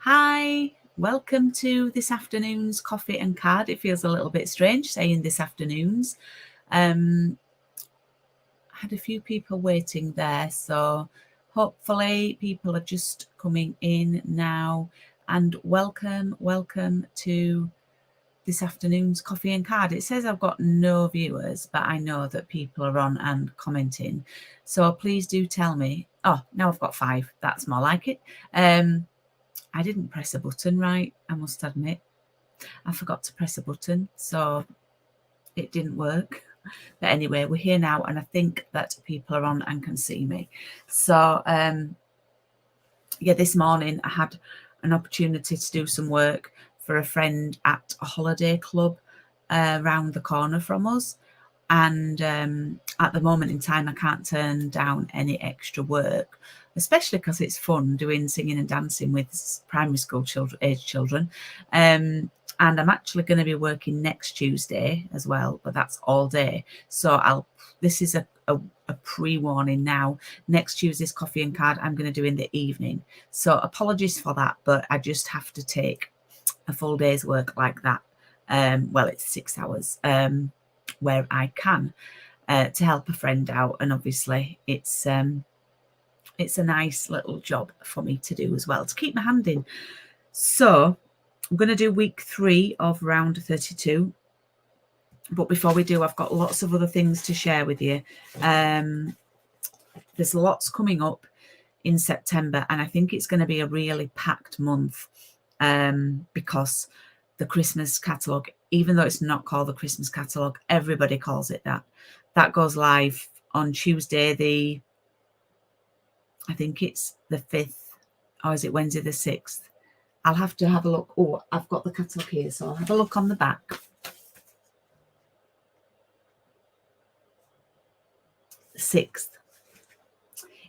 Hi, welcome to this afternoon's coffee and card. It feels a little bit strange saying this afternoon's. I had a few people waiting there, so hopefully people are just coming in now. And welcome to this afternoon's coffee and card. It says I've got no viewers, but I know that people are on and commenting. So please do tell me. Oh, now I've got 5. That's more like it. I didn't press a button right, I must admit. I forgot to press a button, so it didn't work. But anyway, we're here now, and I think that people are on and can see me. So, yeah, this morning I had an opportunity to do some work for a friend at a holiday club around the corner from us. And at the moment in time, I can't turn down any extra work, especially because it's fun doing singing and dancing with primary school age children. And I'm actually going to be working next Tuesday as well, but that's all day. So this is a pre-warning now. Next Tuesday's coffee and card I'm going to do in the evening. So apologies for that, but I just have to take a full day's work like that. Well, it's 6 hours. Where I can to help a friend out, and obviously it's a nice little job for me to do as well, to keep my hand in. So I'm going to do week 3 of round 32, but before we do, I've got lots of other things to share with you. There's lots coming up in September, and I think it's going to be a really packed month because the Christmas catalogue, even though it's not called the Christmas catalogue, everybody calls it that. That goes live on Tuesday, I think it's the 5th, or is it Wednesday the 6th? I'll have to have a look. Oh, I've got the catalogue here, so I'll have a look on the back. 6th.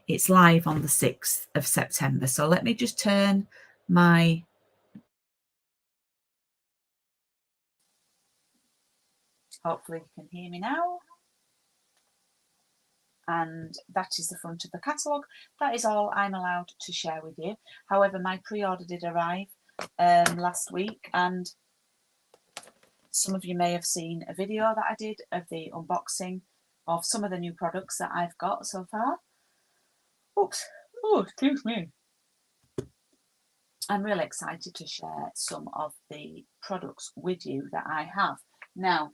It's live on the 6th of September. So let me just turn my... Hopefully you can hear me now. And that is the front of the catalogue. That is all I'm allowed to share with you. However, my pre-order did arrive last week, and some of you may have seen a video that I did of the unboxing of some of the new products that I've got so far. Oops. Oh, excuse me. I'm really excited to share some of the products with you that I have. Now,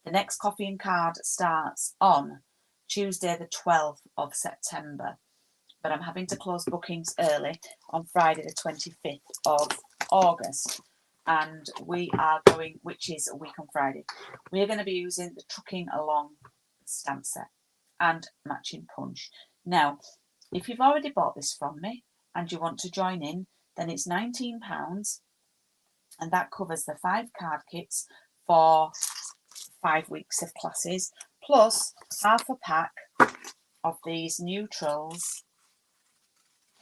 the next coffee and card starts on Tuesday the 12th of September, but I'm having to close bookings early on Friday the 25th of August, and we are going, which is a week on Friday, we are going to be using the Trucking Along stamp set and matching punch. Now, if you've already bought this from me and you want to join in, then it's £19, and that covers the 5 card kits for 5 weeks of classes, plus half a pack of these neutrals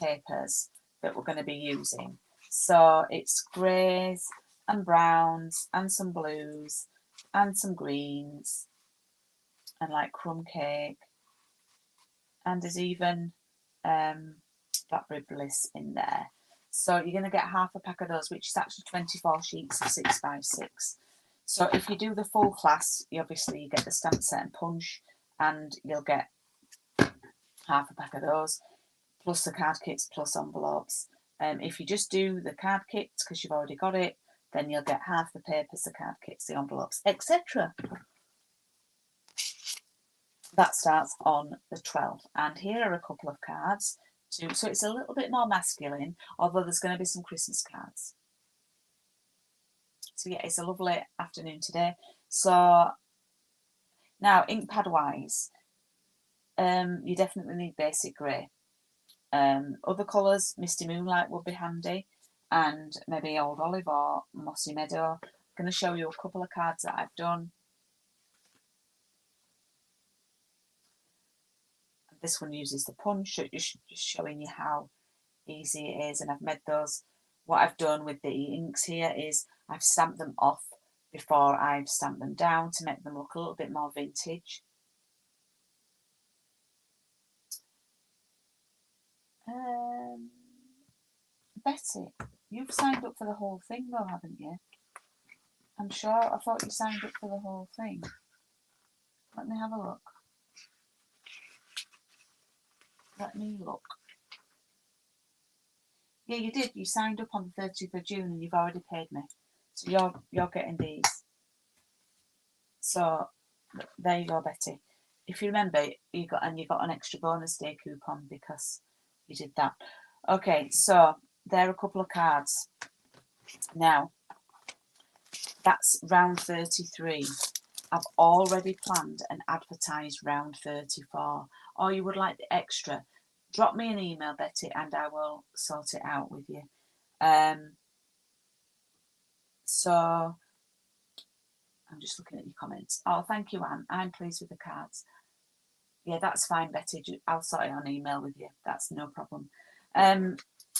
papers that we're going to be using. So it's greys and browns and some blues and some greens and like crumb cake, and there's even blackberry bliss in there. So you're going to get half a pack of those, which is actually 24 sheets of 6x6. So if you do the full class, you get the stamp set and punch, and you'll get half a pack of those, plus the card kits, plus envelopes. If you just do the card kits, because you've already got it, then you'll get half the papers, the card kits, the envelopes, etc. That starts on the 12th. And here are a couple of cards too. So it's a little bit more masculine, although there's going to be some Christmas cards. So yeah, it's a lovely afternoon today. So now, ink pad wise, you definitely need basic grey. Other colours, Misty Moonlight would be handy, and maybe Old Olive or Mossy Meadow. I'm going to show you a couple of cards that I've done. This one uses the punch, just showing you how easy it is, and I've made those. What I've done with the inks here is I've stamped them off before I've stamped them down to make them look a little bit more vintage. Betty, you've signed up for the whole thing though, haven't you? I'm sure. I thought you signed up for the whole thing. Let me have a look. Let me look. Yeah, you did. You signed up on the 30th of June and you've already paid me. So you're getting these. So there you go, Betty. If you remember, you got an extra bonus day coupon because you did that. Okay, so there are a couple of cards. Now, that's round 33. I've already planned and advertised round 34. Or you would like the extra, drop me an email, Betty, and I will sort it out with you. So I'm just looking at your comments. Oh, thank you, Anne. I'm pleased with the cards. Yeah, that's fine, Betty. I'll sort it on email with you. That's no problem.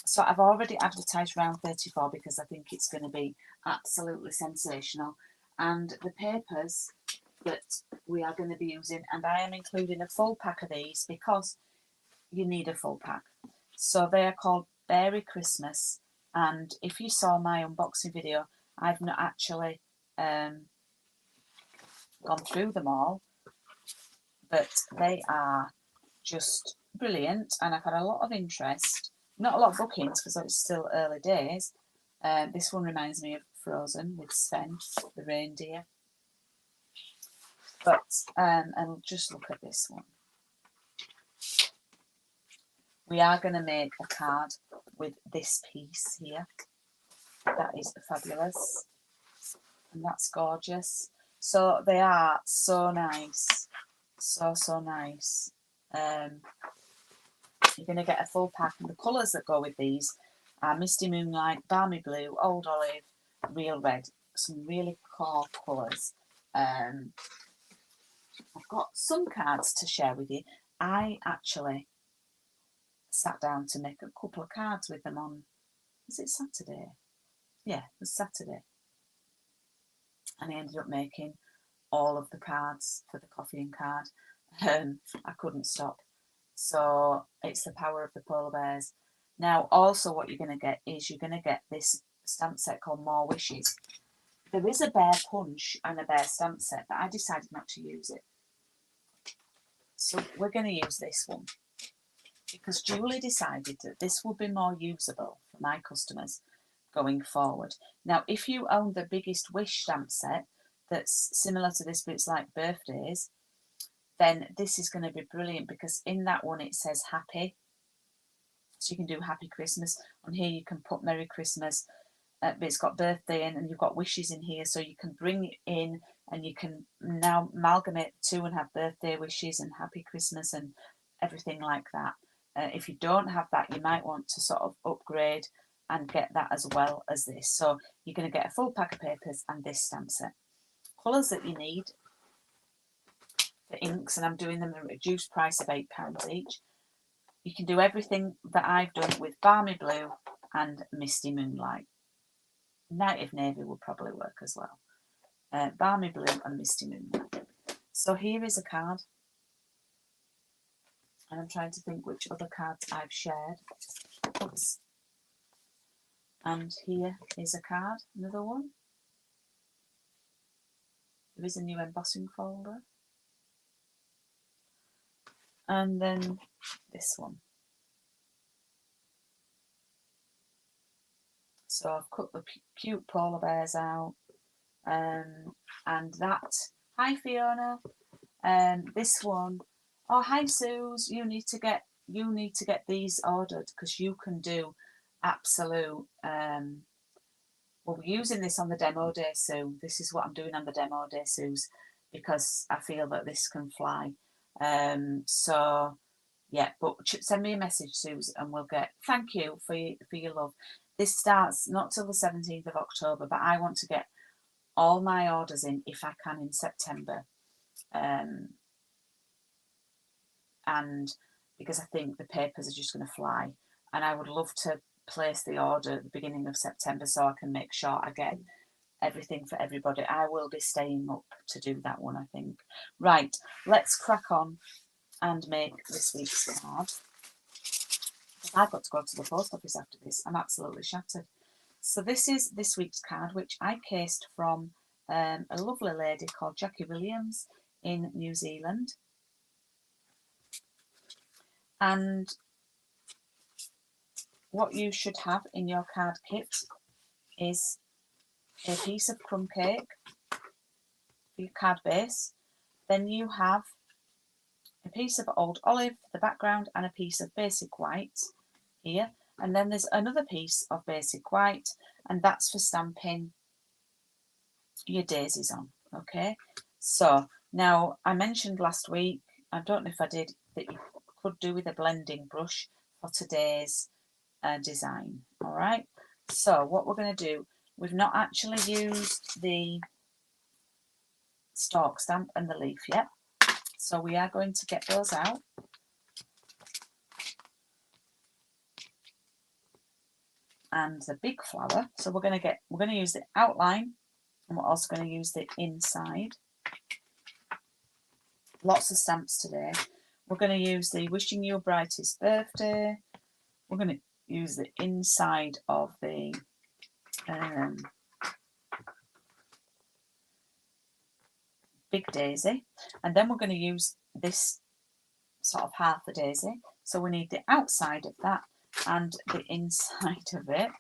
So I've already advertised round 34 because I think it's going to be absolutely sensational. And the papers that we are going to be using, and I am including a full pack of these because you need a full pack. So they are called Berry Christmas. And if you saw my unboxing video, I've not actually gone through them all, but they are just brilliant, and I've had a lot of interest. Not a lot of bookings because it's still early days. This one reminds me of Frozen with Sven, the reindeer. But and just look at this one. We are going to make a card with this piece here. That is fabulous, and that's gorgeous. So they are so nice, so nice. You're going to get a full pack, and the colours that go with these are Misty Moonlight, Balmy Blue, Old Olive, Real Red. Some really core colours. I've got some cards to share with you. I actually sat down to make a couple of cards with them on, was it Saturday? Yeah, it was Saturday. And I ended up making all of the cards for the coffee and card. I couldn't stop. So it's the power of the polar bears. Now, also what you're going to get is you're going to get this stamp set called More Wishes. There is a bear punch and a bear stamp set, but I decided not to use it. So we're going to use this one because Julie decided that this would be more usable for my customers going forward. Now, if you own the Biggest Wish stamp set that's similar to this, but it's like birthdays, then this is going to be brilliant because in that one it says happy. So you can do Happy Christmas. On here you can put Merry Christmas, but it's got birthday in, and you've got wishes in here. So you can bring it in and you can now amalgamate the two and have birthday wishes and Happy Christmas and everything like that. If you don't have that, you might want to sort of upgrade and get that as well as this. So you're going to get a full pack of papers and this stamp set. Colours that you need for inks, and I'm doing them at a reduced price of £8 each. You can do everything that I've done with Balmy Blue and Misty Moonlight. Native Navy will probably work as well. Balmy Blue and Misty Moonlight. So here is a card. And I'm trying to think which other cards I've shared. Oops. And here is a card, another one. There is a new embossing folder. And then this one. So I've cut the cute polar bears out. And that, hi Fiona. This one, oh hi Suze, you need to get these ordered because you can do absolute we'll be using this on the demo day soon. This is what I'm doing on the demo day, Suze, because I feel that this can fly. So yeah, but send me a message, Suze, and we'll get, thank you for your love. This starts not till the 17th of October, but I want to get all my orders in if I can in September. And because I think the papers are just going to fly, and I would love to place the order at the beginning of September so I can make sure I get everything for everybody. I will be staying up to do that one, I think. Right, let's crack on and make this week's card. I've got to go to the post office after this. I'm absolutely shattered. So this is this week's card, which I cased from a lovely lady called Jackie Williams in New Zealand. And what you should have in your card kit is a piece of crumb cake for your card base. Then you have a piece of old olive for the background and a piece of basic white here. And then there's another piece of basic white, and that's for stamping your daisies on. Okay, so now I mentioned last week, I don't know if I did, that you could do with a blending brush for today's design. All right, so what we're going to do, we've not actually used the stalk stamp and the leaf yet, so we are going to get those out. And the big flower, so we're going to use the outline, and we're also going to use the inside. Lots of stamps today. We're going to use the wishing you a brightest birthday. We're going to use the inside of the big daisy, and then we're going to use this sort of half a daisy. So we need the outside of that and the inside of it,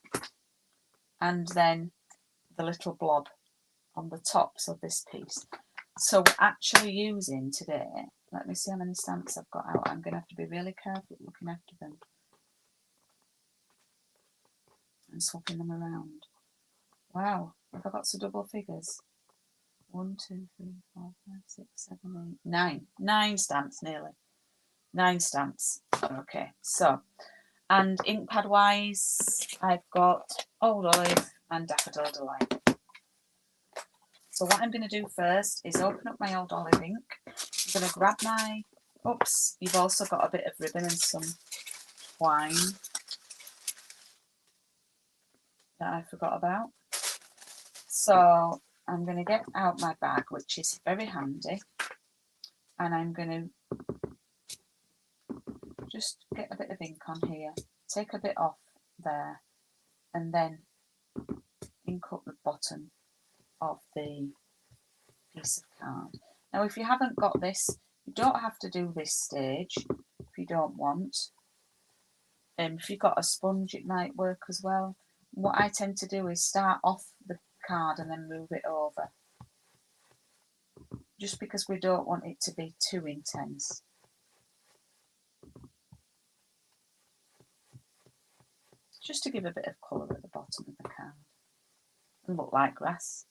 and then the little blob on the tops of this piece. So we're actually using today, let me see how many stamps I've got out. I'm going to have to be really careful looking after them and swapping them around. Wow, have I got some double figures? 1, 2, 3, 4, 5, 6, 7, 8, 9 stamps, nearly 9 stamps. Okay, so, and ink pad wise, I've got Old Olive and Daffodil Delight. So what I'm going to do first is open up my Old Olive ink. I'm going to grab my, oops, you've also got a bit of ribbon and some twine that I forgot about. So I'm going to get out my bag, which is very handy, and I'm going to just get a bit of ink on here, take a bit off there, and then ink up the bottom of the piece of card. Now if you haven't got this, you don't have to do this stage if you don't want. If you've got a sponge, it might work as well. What I tend to do is start off the card and then move it over, just because we don't want it to be too intense. Just to give a bit of colour at the bottom of the card and look like grass.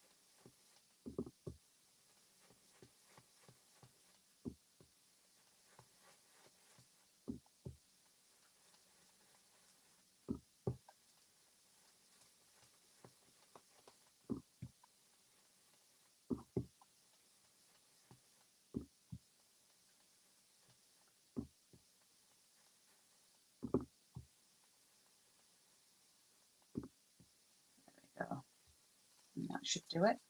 There we go. And that should do it.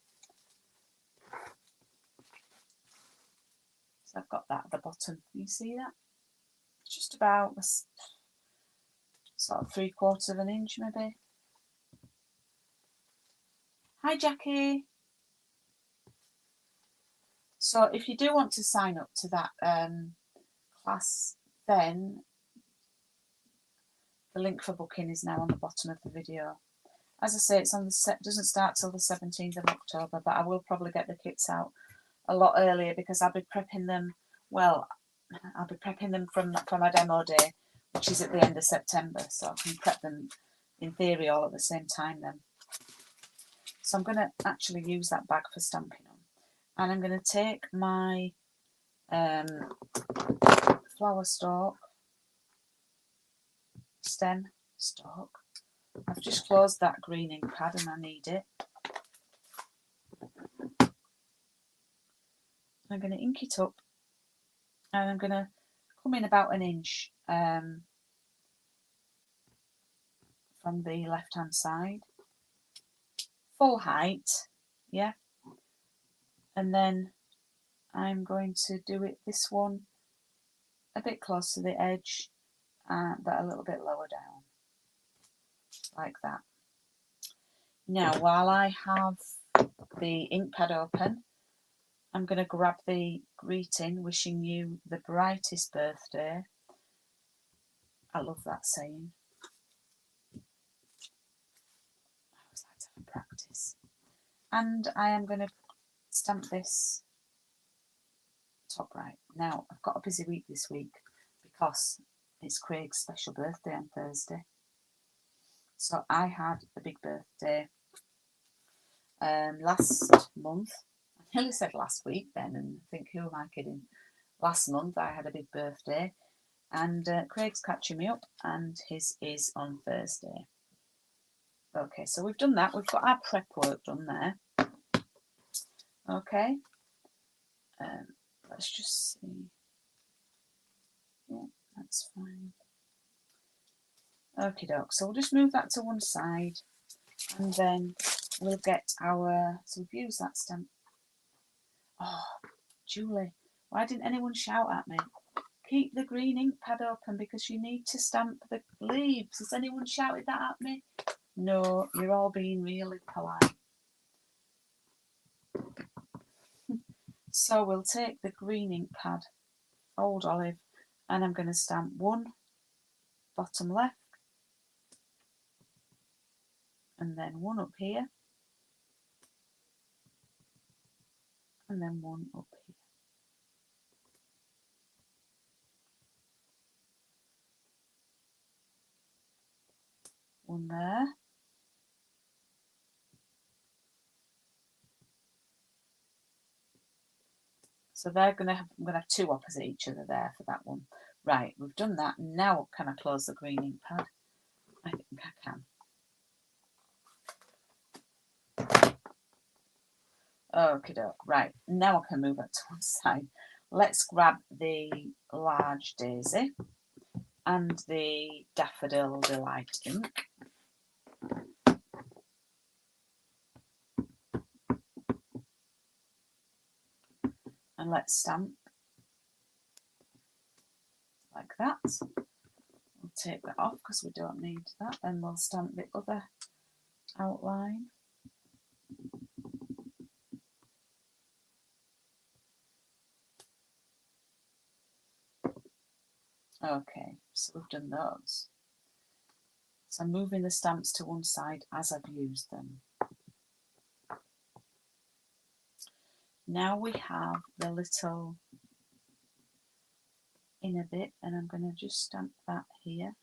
So I've got that at the bottom. Can you see that? It's just about sort of 3/4 of an inch maybe. Hi Jackie. So if you do want to sign up to that class, then the link for booking is now on the bottom of the video. As I say, it's on the doesn't start till the 17th of October, but I will probably get the kits out a lot earlier because I'll be prepping them. Well, I'll be prepping them for my demo day, which is at the end of September, so I can prep them in theory all at the same time then. So I'm going to actually use that bag for stamping on, and I'm going to take my flower stalk, stem stalk. I've just closed that green ink pad and I need it. I'm going to ink it up, and I'm going to come in about an inch from the left hand side, full height, yeah, and then I'm going to do it this one a bit close to the edge but a little bit lower down, like that. Now, while I have the ink pad open, I'm going to grab the greeting, wishing you the brightest birthday. I love that saying. I always like to have a practice. And I am going to stamp this top right. Now, I've got a busy week this week because it's Craig's special birthday on Thursday. So I had a big birthday last month. I nearly said last week then, and I think, who am I kidding? Last month I had a big birthday, and Craig's catching me up, and his is on Thursday. Okay, so we've done that. We've got our prep work done there. Okay, let's just see. Yeah, that's fine. Okie doke, so we'll just move that to one side, and then we'll get our, so we've used that stamp. Oh, Julie, why didn't anyone shout at me? Keep the green ink pad open because you need to stamp the leaves. Has anyone shouted that at me? No, you're all being really polite. So we'll take the green ink pad, Old Olive, and I'm going to stamp one bottom left, and then one up here, and then one up here. One there. So they're going to have, I'm going to have two opposite each other there for that one. Right, we've done that. Now can I close the green ink pad? I think I can. Okie doke. Right, now I can move it to one side. Let's grab the large daisy and the Daffodil Delight ink. And let's stamp like that. We'll take that off because we don't need that. Then we'll stamp the other outline. Okay, so we've done those. So I'm moving the stamps to one side as I've used them. Now we have the little inner bit, and I'm going to just stamp that here,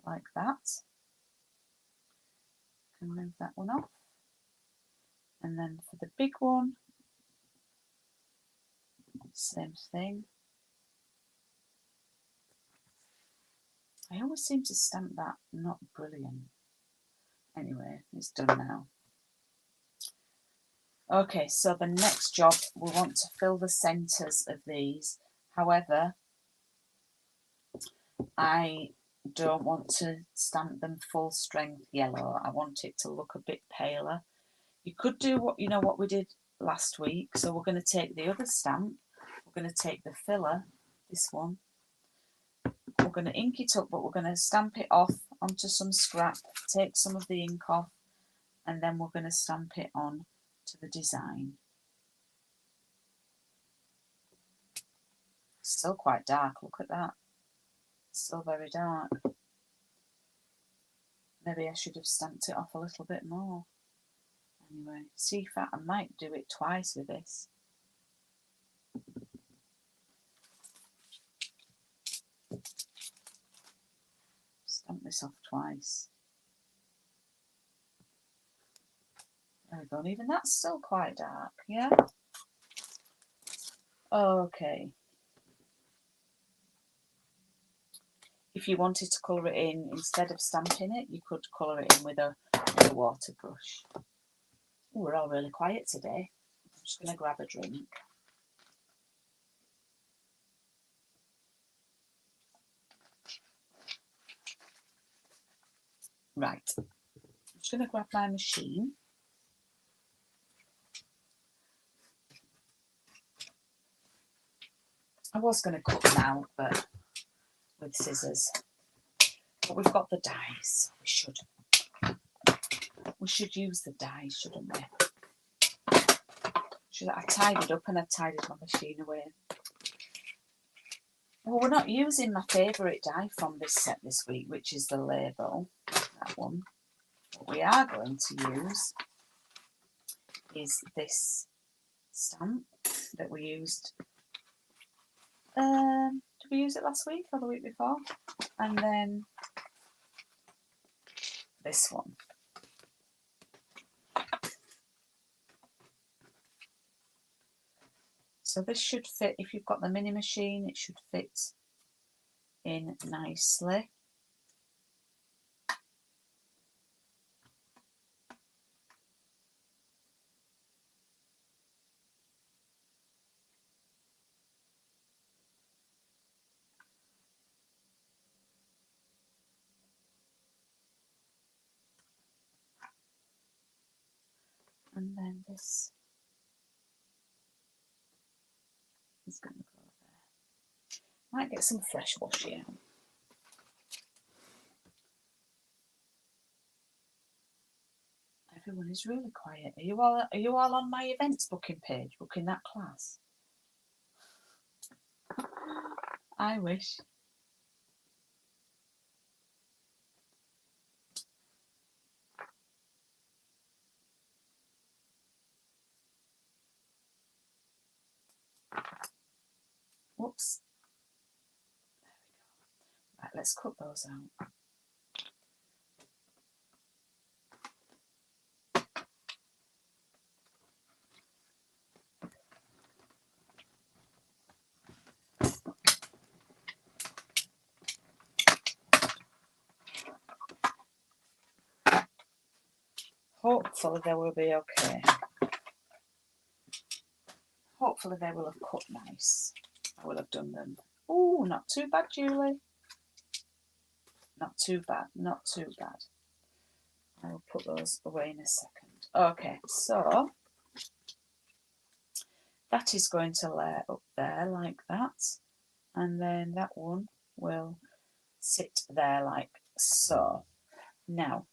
like that. I can move that one off. And then for the big one, same thing. I always seem to stamp that not brilliant. Anyway, it's done now. Okay, so the next job, we want to fill the centres of these. However, I don't want to stamp them full strength yellow. I want it to look a bit paler. You could do what we did last week. So we're going to take the other stamp. We're going to take the filler, this one. We're going to ink it up, but we're going to stamp it off onto some scrap, take some of the ink off, and then we're going to stamp it on to the design. Still quite dark, look at that. Still very dark. Maybe I should have stamped it off a little bit more. Anyway, see if I might do it twice with this. Stamp this off twice. There we go, and even that's still quite dark, yeah? Okay. If you wanted to colour it in, instead of stamping it, you could colour it in with a water brush. Ooh, we're all really quiet today. I'm just going to grab a drink. Right, I'm just going to grab my machine. I was going to cut them out, but with scissors. But we've got the dies. We should use the dies, shouldn't we? I tidied up and I tidied my machine away. Well, we're not using my favourite die from this set this week, which is the label, that one. What we are going to use is this stamp that we used. Did we use it last week or the week before? And then this one. So this should fit, if you've got the mini machine, it should fit in nicely. And then this is going to go there. Might get some fresh washi out. Everyone is really quiet. Are you all on my events booking page, booking that class? I wish. Whoops. There we go. Right, let's cut those out. Hopefully they will be okay. Hopefully they will have cut nice. I will have done them. Oh, not too bad, Julie. Not too bad, not too bad. I will put those away in a second. Okay, so that is going to lay up there like that. And then that one will sit there like so. Now,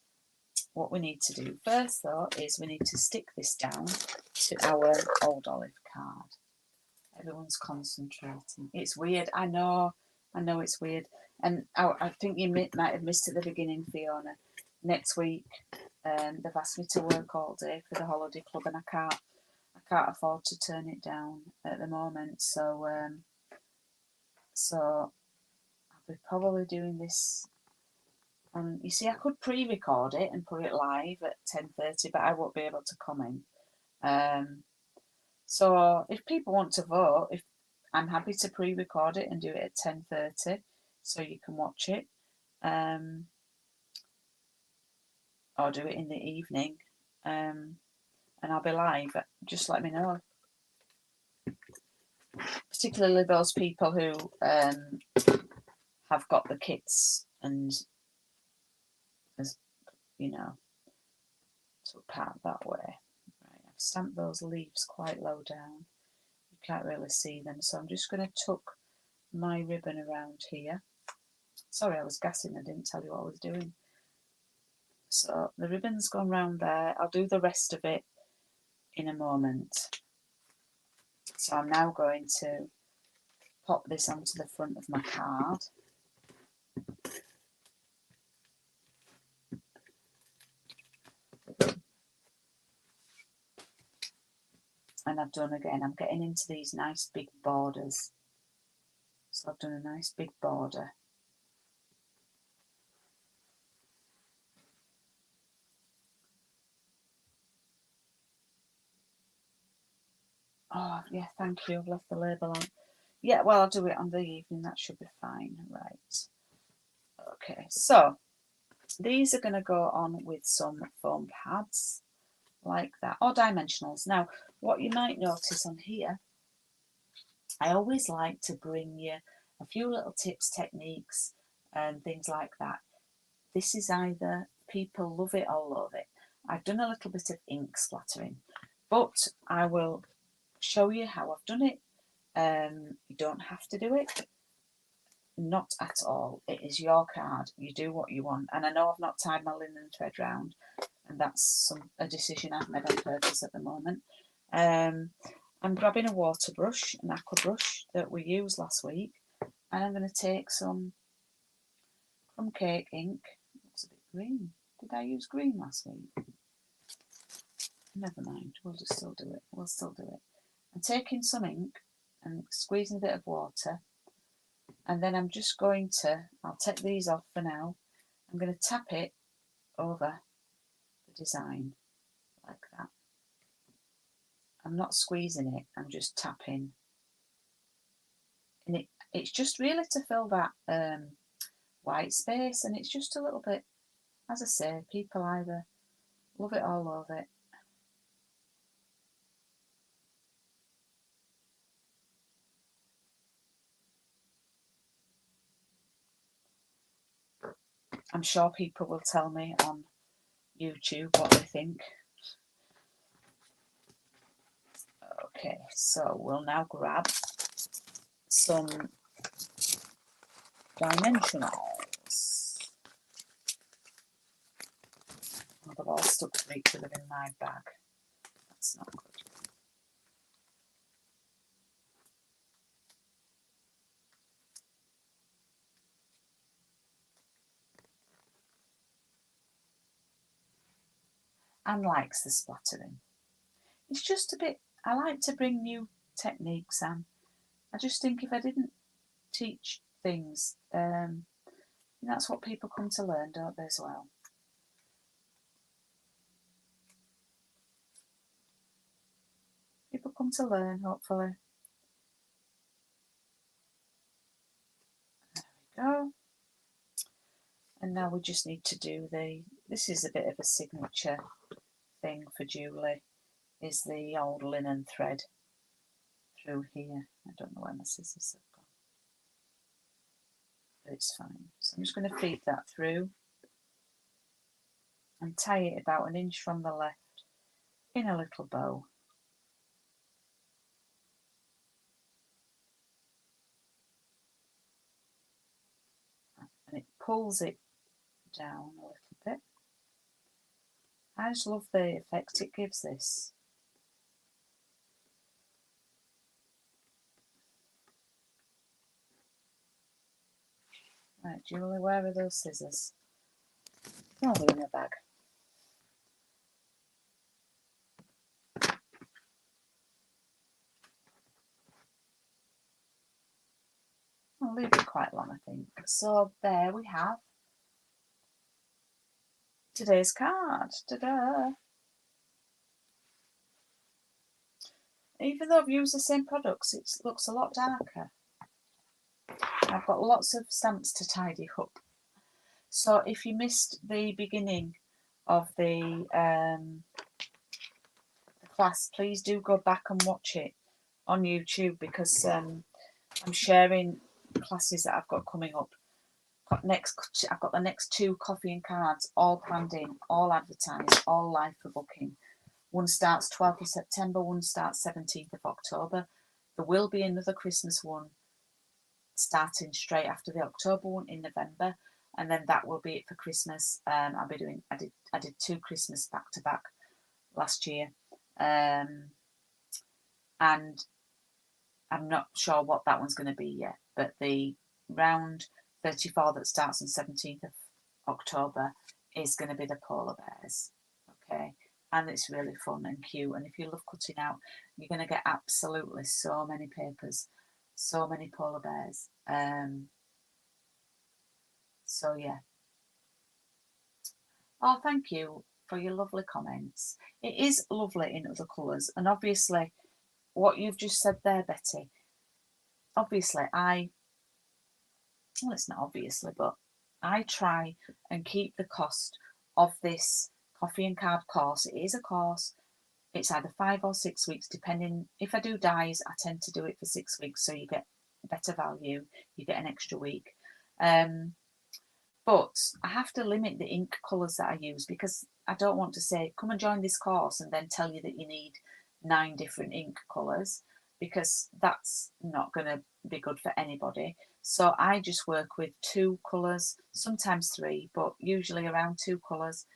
what we need to do first, though, is we need to stick this down to our old olive card. Everyone's concentrating. It's weird. I know it's weird. And I think you might have missed at the beginning, Fiona. Next week, they've asked me to work all day for the holiday club, and I can't afford to turn it down at the moment. So I'll be probably doing this. You see, I could pre-record it and put it live at 10:30, but I won't be able to comment. So if people want to vote, if I'm happy to pre-record it and do it at 10:30, so you can watch it, or do it in the evening, and I'll be live. Just let me know. Particularly those people who have got the kits and, as you know, took part that way. Right, I've stamped those leaves quite low down. You can't really see them, so I'm just going to tuck my ribbon around here. Sorry, I was gassing. I didn't tell you what I was doing. So the ribbon's gone round there. I'll do the rest of it in a moment. So I'm now going to pop this onto the front of my card. And I've done again, I'm getting into these nice big borders. So I've done a nice big border. Oh, yeah, thank you. I've left the label on. Yeah, well, I'll do it on the evening. That should be fine. Right. Okay, so these are going to go on with some foam pads like that, or dimensionals. Now, what you might notice on here, I always like to bring you a few little tips, techniques, and things like that. This is either people love it or loathe it. I've done a little bit of ink splattering, but I will show you how I've done it. You don't have to do it. not at all. It is your card. You do what you want. And I know I've not tied my linen thread round, and that's a decision I've made on purpose at the moment. I'm grabbing a water brush, an aqua brush that we used last week, and I'm going to take some crumb cake ink. Looks a bit green. Did I use green last week? Never mind. We'll just still do it. We'll still do it. I'm taking some ink and squeezing a bit of water, and then I'm just going to, I'll take these off for now. I'm going to tap it over the design like that. I'm not squeezing it, I'm just tapping. And it's just really to fill that white space, and it's just a little bit, as I say, people either love it or loathe it. I'm sure people will tell me on YouTube what they think. Okay, so we'll now grab some dimensionals. Oh, they've all stuck to each other in my bag. That's not good. Anne likes the splattering. It's just a bit, I like to bring new techniques, Anne. I just think if I didn't teach things, that's what people come to learn, don't they, as well? People come to learn, hopefully. There we go. And now we just need to do this is a bit of a signature thing for Julie, is the old linen thread through here. I don't know where my scissors have gone, but it's fine. So I'm just going to feed that through and tie it about 1 inch from the left in a little bow. And it pulls it down a little bit. I just love the effect it gives this. Right, Julie, where are those scissors? Oh, they're in a bag. I'll leave it quite long, I think. So there we have today's card. Ta-da! Even though I've used the same products, it looks a lot darker. I've got lots of stamps to tidy up. So if you missed the beginning of the class, please do go back and watch it on YouTube, because I'm sharing classes that I've got coming up. I've got the next 2 coffee and cards all planned in, all advertised, all live for booking. One starts 12th of September, one starts 17th of October. There will be another Christmas one starting straight after the October one in November, and then that will be it for Christmas. I'll be doing, I did 2 Christmas back to back last year, and I'm not sure what that one's going to be yet, but the round 34 that starts on 17th of October is going to be the polar bears. Okay, and it's really fun and cute, and if you love cutting out, you're going to get absolutely so many papers, so many polar bears. So yeah. Oh, thank you for your lovely comments. It is lovely in other colours, and obviously what you've just said there, Betty, obviously well, it's not obviously, but I try and keep the cost of this coffee and card course. It is a course. It's either 5 or 6 weeks, depending. If I do dies, I tend to do it for 6 weeks, so you get better value. You get an extra week. But I have to limit the ink colours that I use, because I don't want to say, come and join this course, and then tell you that you need 9 different ink colours, because that's not going to be good for anybody. So I just work with 2 colours, sometimes 3, but usually around 2 colours,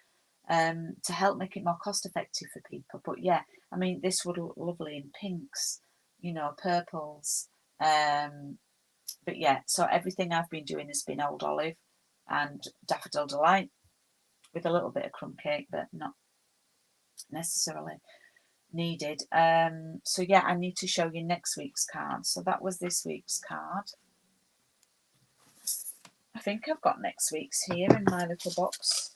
to help make it more cost effective for people. But yeah, I mean, this would look lovely in pinks, you know, purples. But yeah, so everything I've been doing has been Old Olive and Daffodil Delight with a little bit of crumb cake, but not necessarily needed. So yeah, I need to show you next week's card. So that was this week's card. I think I've got next week's here in my little box.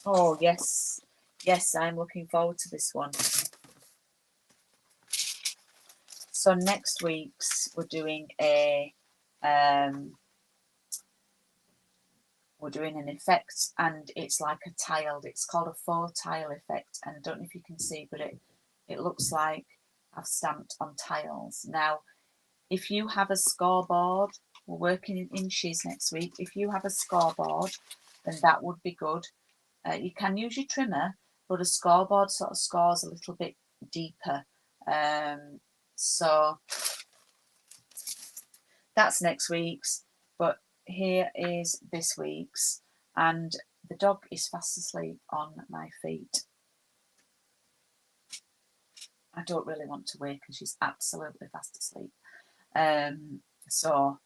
Oh yes, yes, I'm looking forward to this one. So next week's we're doing an effect, and it's like a tiled. It's called a 4-tile effect, and I don't know if you can see, but it looks like I've stamped on tiles. Now, if you have a scoreboard, we're working in inches next week. If you have a scoreboard, then that would be good. You can use your trimmer, but a scoreboard sort of scores a little bit deeper. So that's next week's, but here is this week's, and the dog is fast asleep on my feet. I don't really want to wake her, she's absolutely fast asleep. So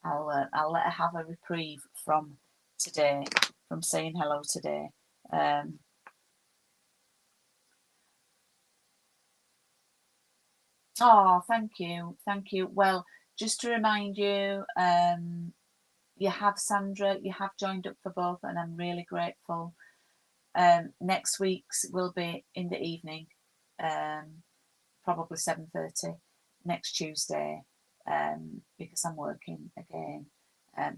I'll let her have a reprieve from today, from saying hello today. Oh, thank you. Well, just to remind you, you have Sandra, you have joined up for both, and I'm really grateful. Next week's will be in the evening, probably 7:30 next Tuesday, because I'm working again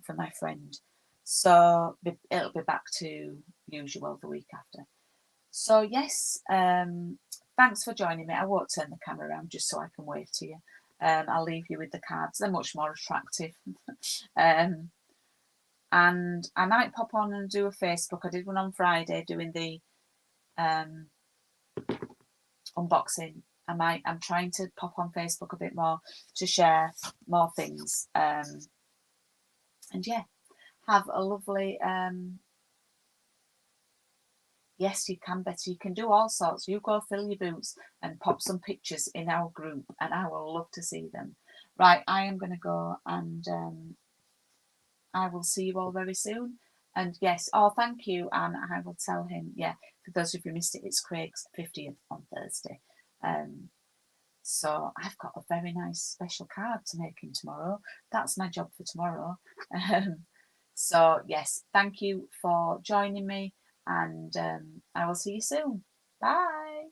for my friend. So it'll be back to usual the week after. So yes, thanks for joining me. I won't turn the camera around just so I can wave to you. I'll leave you with the cards. They're much more attractive. And I might pop on and do a Facebook. I did one on Friday doing the unboxing. I'm trying to pop on Facebook a bit more to share more things. And yeah, have a lovely yes, you can, Betty. You can do all sorts. You go fill your boots and pop some pictures in our group, and I will love to see them. Right, I am going to go, and I will see you all very soon. And yes, oh, thank you. And I will tell him, yeah, for those of you who missed it, it's Craig's 50th on Thursday. So I've got a very nice special card to make him tomorrow. That's my job for tomorrow. So yes, thank you for joining me, and I will see you soon. Bye.